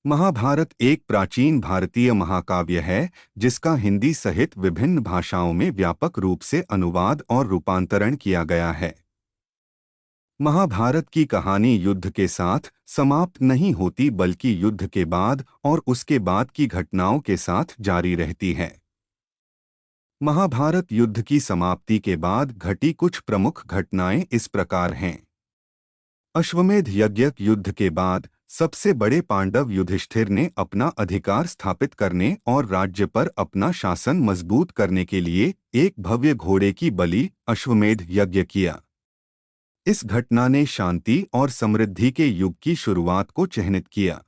महाभारत एक प्राचीन भारतीय महाकाव्य है जिसका हिंदी सहित विभिन्न भाषाओं में व्यापक रूप से अनुवाद और रूपांतरण किया गया है। महाभारत की कहानी युद्ध के साथ समाप्त नहीं होती बल्कि युद्ध के बाद और उसके बाद की घटनाओं के साथ जारी रहती है। महाभारत युद्ध की समाप्ति के बाद घटी कुछ प्रमुख घटनाएं इस प्रकार हैं। अश्वमेध यज्ञ युद्ध के बाद सबसे बड़े पांडव युधिष्ठिर ने अपना अधिकार स्थापित करने और राज्य पर अपना शासन मजबूत करने के लिए एक भव्य घोड़े की बलि अश्वमेध यज्ञ किया। इस घटना ने शांति और समृद्धि के युग की शुरुआत को चिह्नित किया।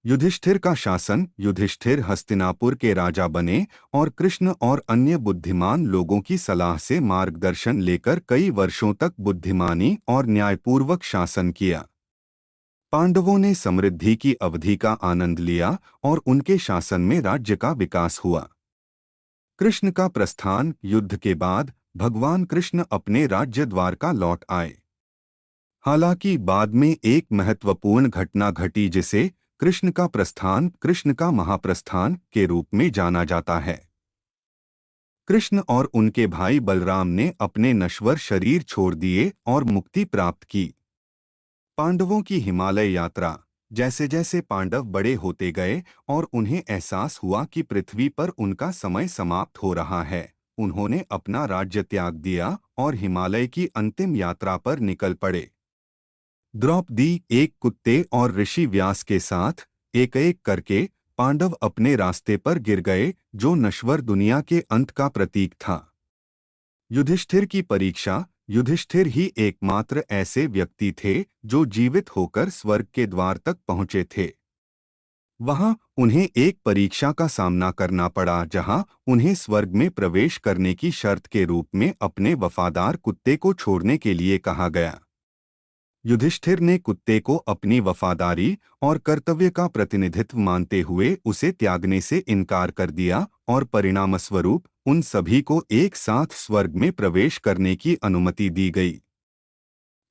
युधिष्ठिर का शासन युधिष्ठिर हस्तिनापुर के राजा बने और कृष्ण और अन्य बुद्धिमान लोगों की सलाह से मार्गदर्शन लेकर कई वर्षों तक बुद्धिमानी और न्यायपूर्वक शासन किया। पांडवों ने समृद्धि की अवधि का आनंद लिया और उनके शासन में राज्य का विकास हुआ। कृष्ण का प्रस्थान युद्ध के बाद भगवान कृष्ण अपने राज्य द्वारका लौट आए। हालांकि बाद में एक महत्वपूर्ण घटना घटी जिसे कृष्ण का प्रस्थान कृष्ण का महाप्रस्थान के रूप में जाना जाता है। कृष्ण और उनके भाई बलराम ने अपने नश्वर शरीर छोड़ दिए और मुक्ति प्राप्त की। पांडवों की हिमालय यात्रा जैसे जैसे पांडव बड़े होते गए और उन्हें एहसास हुआ कि पृथ्वी पर उनका समय समाप्त हो रहा है, उन्होंने अपना राज्य त्याग दिया और हिमालय की अंतिम यात्रा पर निकल पड़े। द्रौपदी एक कुत्ते और ऋषि व्यास के साथ एक एक करके पांडव अपने रास्ते पर गिर गए जो नश्वर दुनिया के अंत का प्रतीक था। युधिष्ठिर की परीक्षा युधिष्ठिर ही एकमात्र ऐसे व्यक्ति थे जो जीवित होकर स्वर्ग के द्वार तक पहुंचे थे। वहां उन्हें एक परीक्षा का सामना करना पड़ा जहां उन्हें स्वर्ग में प्रवेश करने की शर्त के रूप में अपने वफादार कुत्ते को छोड़ने के लिए कहा गया। युधिष्ठिर ने कुत्ते को अपनी वफादारी और कर्तव्य का प्रतिनिधित्व मानते हुए उसे त्यागने से इनकार कर दिया और परिणामस्वरूप उन सभी को एक साथ स्वर्ग में प्रवेश करने की अनुमति दी गई।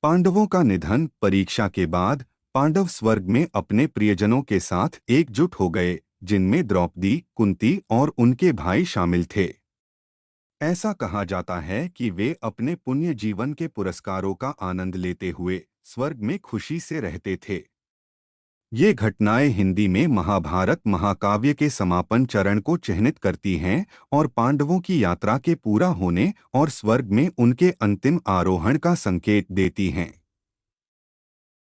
पांडवों का निधन परीक्षा के बाद पांडव स्वर्ग में अपने प्रियजनों के साथ एकजुट हो गए, जिनमें द्रौपदी, कुंती और उनके भाई शामिल थे। ऐसा कहा जाता है कि वे अपने पुण्य जीवन के पुरस्कारों का आनंद लेते हुए स्वर्ग में खुशी से रहते थे। ये घटनाएं हिंदी में महाभारत महाकाव्य के समापन चरण को चिह्नित करती हैं और पांडवों की यात्रा के पूरा होने और स्वर्ग में उनके अंतिम आरोहण का संकेत देती हैं।